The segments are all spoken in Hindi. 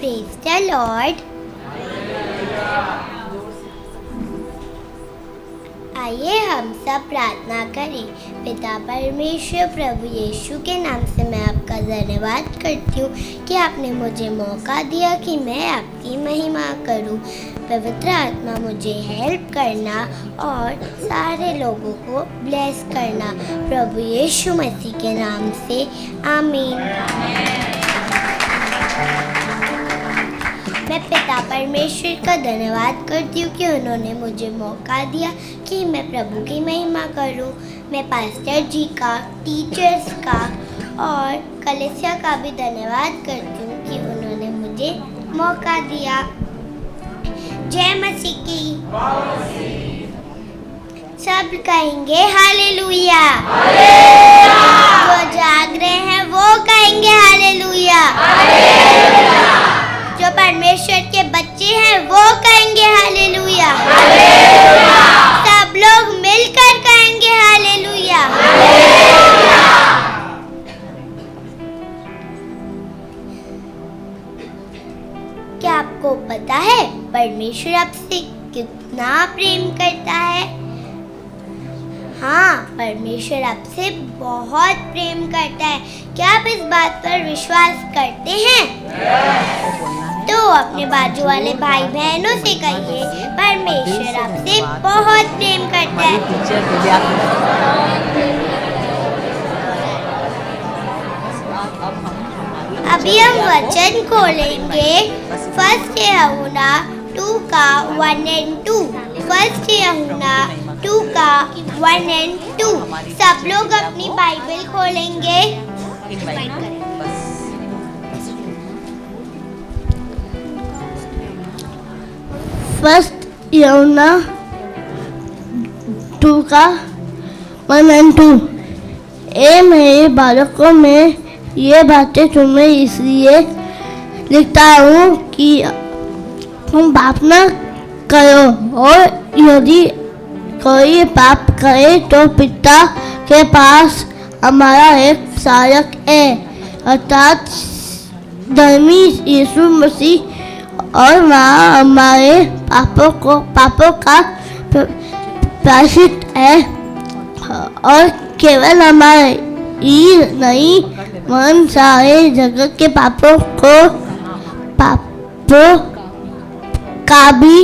Praise the Lord. आइए हम सब प्रार्थना करें। पिता परमेश्वर प्रभु यीशु के नाम से मैं आपका धन्यवाद करती हूँ कि आपने मुझे मौका दिया कि मैं आपकी महिमा करूँ। पवित्र आत्मा मुझे हेल्प करना और सारे लोगों को ब्लेस करना। प्रभु यीशु मसीह के नाम से आमीन। मैं पिता परमेश्वर का धन्यवाद करती हूँ कि उन्होंने मुझे मौका दिया कि मैं प्रभु की महिमा करूँ। मैं पास्टर जी का, टीचर्स का और कलीसिया का भी धन्यवाद करती हूँ कि उन्होंने मुझे मौका दिया। जय मसीह की। सब कहेंगे हालेलुया। जो जाग रहे हैं वो कहेंगे हालेलुया। जो परमेश्वर के बच्चे हैं वो कहेंगे हालेलुया। सब लोग मिलकर कहेंगे हालेलुया। क्या आपको पता है परमेश्वर आपसे कितना प्रेम करता है? हाँ, परमेश्वर आपसे बहुत प्रेम करता है। क्या आप इस बात पर विश्वास करते हैं? तो अपने बाजू वाले भाई बहनों से कहिए, परमेश्वर आपसे बहुत प्रेम करता है। अभी हम वचन खोलेंगे फर्स्ट यूहन्ना 2 का 1 और 2। फर्स्ट यूहन्ना 2 का 1 और 2। सब लोग अपनी बाइबल खोलेंगे। फर्स्ट यूहन्ना 2 का 1 और 2। ए मेरे बालकों, में ये बातें तुम्हें इसलिए लिखता हूँ कि तुम पाप न करो, और यदि कोई पाप करे तो पिता के पास हमारा एक सहायक है, अर्थात धर्मी यीशु मसीह, और वहाँ हमारे पापों का प्रायश्चित है, और केवल हमारे ही नहीं, मन सारे जगत के पापों का भी।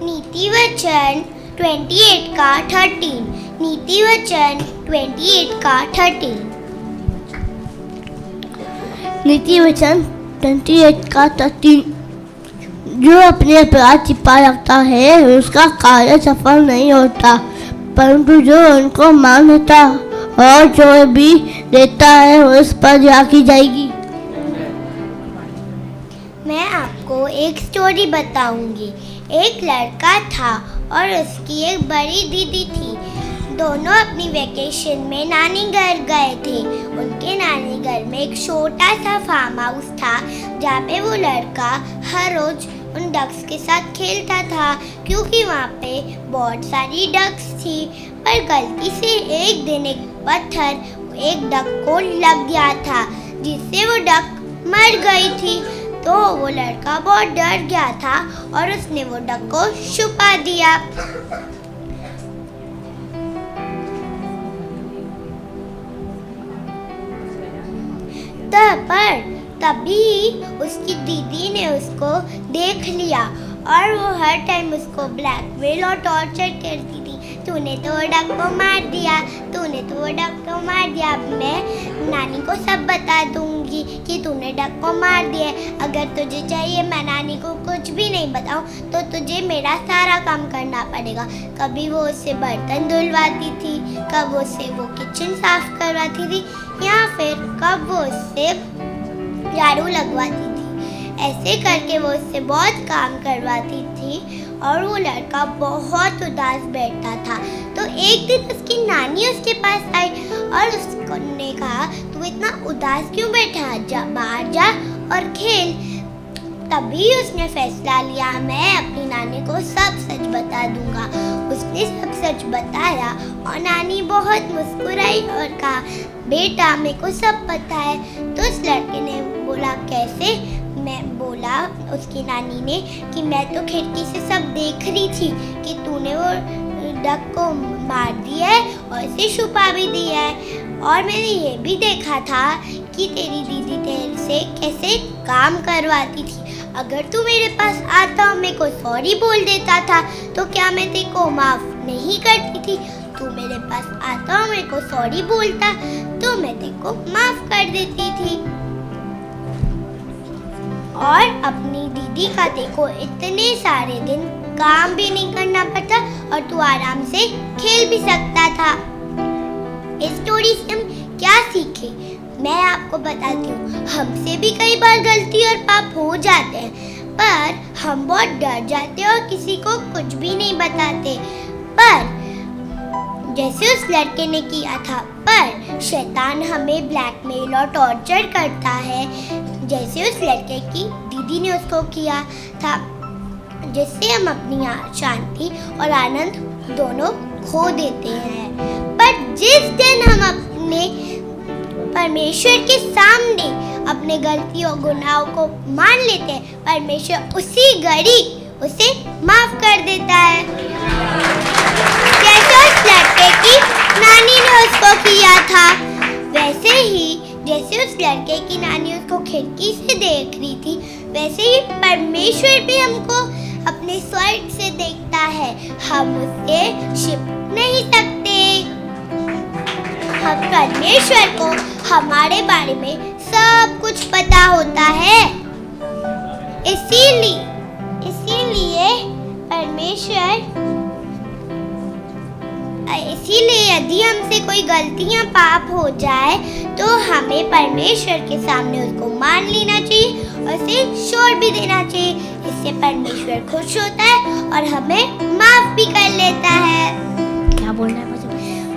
नीति वचन 28 का 13। नीति वचन 28 का 13। नीति वचन 28 का 13। जो अपने अपराध छिपा रखता है उसका कार्य सफल नहीं होता, परंतु जो उनको मान लेता और जो भी देता है उस पर दया की जाएगी। मैं आपको एक स्टोरी बताऊंगी। एक लड़का था और उसकी एक बड़ी दीदी थी। दोनों अपनी वेकेशन में नानी घर गए थे। उनके नानी घर में एक छोटा सा फार्म हाउस था जहाँ पे वो लड़का हर रोज उन डक्स के साथ खेलता था, क्योंकि वहाँ पे बहुत सारी डक्स थी। पर गलती से एक दिन एक पत्थर एक डक को लग गया था, जिससे वो डक मर गई थी। तो वो लड़का बहुत डर गया था और उसने वो डक को छुपा दिया। तभी उसकी दीदी ने उसको देख लिया और वो हर टाइम उसको ब्लैकमेल और टॉर्चर करती थी। तूने तो वो डक को मार दिया, तूने तो वो डक को मार दिया। अब मैं नानी को सब बता दूंगी कि तूने डक को मार दिया। अगर तुझे चाहिए मैं नानी को कुछ भी नहीं बताऊं तो तुझे मेरा सारा काम करना पड़ेगा। कभी वो उससे बर्तन धुलवाती थी, कब उससे वो किचन साफ करवाती थी, या फिर कब वो उससे झाड़ू लगवाती थी। ऐसे करके वो उससे बहुत काम करवाती थी और वो लड़का बहुत उदास बैठा था। तो एक दिन उसकी नानी उसके पास आई और उसने कहा, तू इतना उदास क्यों बैठा, जा बाहर जा और खेल। तभी उसने फैसला लिया, मैं अपनी नानी को सब सच बता दूंगा। उसने सब सच बताया और नानी बहुत मुस्कुराई और कहा, बेटा मेरे को सब पता है। तो उस लड़के ने बोला, कैसे? मैं बोला उसकी नानी ने कि मैं तो खिड़की से सब देख रही थी कि तूने वो डक को मार दिया है और इसे छुपा भी दिया है, और मैंने ये भी देखा था कि तेरी दीदी तेरे से कैसे काम करवाती थी। अगर तू मेरे पास आता और मेरे को सॉरी बोल देता था तो क्या मैं तेरे को माफ़ नहीं करती थी? तू मेरे पास आता और मेरे को सॉरी बोलता तो मैं तेरे को माफ़ कर देती थी। और अपनी दीदी का देखो इतने सारे दिन काम भी नहीं करना पड़ता और तू आराम से खेल भी सकता था। इस स्टोरी से हम क्या सीखे? मैं आपको बताती हूँ, हमसे भी कई बार गलती और पाप हो जाते हैं, पर हम बहुत डर जाते हैं और किसी को कुछ भी नहीं बताते। पर जैसे उस लड़के ने किया था, पर शैतान हमें ब्लैकमेल और टॉर्चर करता है, जैसे उस लड़के की दीदी ने उसको किया था, जिससे हम अपनी शांति और आनंद दोनों खो देते हैं। पर जिस दिन हम अपने परमेश्वर के सामने अपने गलतियों गुनाहों को मान लेते हैं, परमेश्वर उसी घड़ी उसे माफ कर देता है। जैसे उस लड़के की नानी ने उसको किया था, वैसे ही जैसे उस लड़के की नानी उसको खिड़की से देख रही थी, वैसे ही परमेश्वर भी हमको अपने स्वर्ग से देखता है। हम उससे छिप नहीं सकते। हम परमेश्वर को हमारे बारे में सब कुछ पता होता है। इसीलिए यदि हमसे कोई गलतियां पाप हो जाए तो हमें परमेश्वर के सामने उसको मान लेना चाहिए और उसे छोड़ भी देना चाहिए। इससे परमेश्वर खुश होता है और हमें माफ भी कर लेता है। क्या बोलना है मुझे?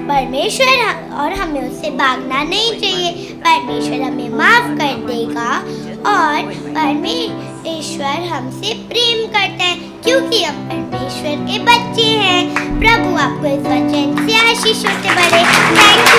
परमेश्वर और हमें उससे भागना नहीं चाहिए। परमेश्वर हमें माफ कर देगा और परमेश्वर हमसे प्रेम करता है क्योंकि हम परमेश्वर के बच्चे हैं। प्रभु आपको इस वचन से आशीष से भरे। Thank you.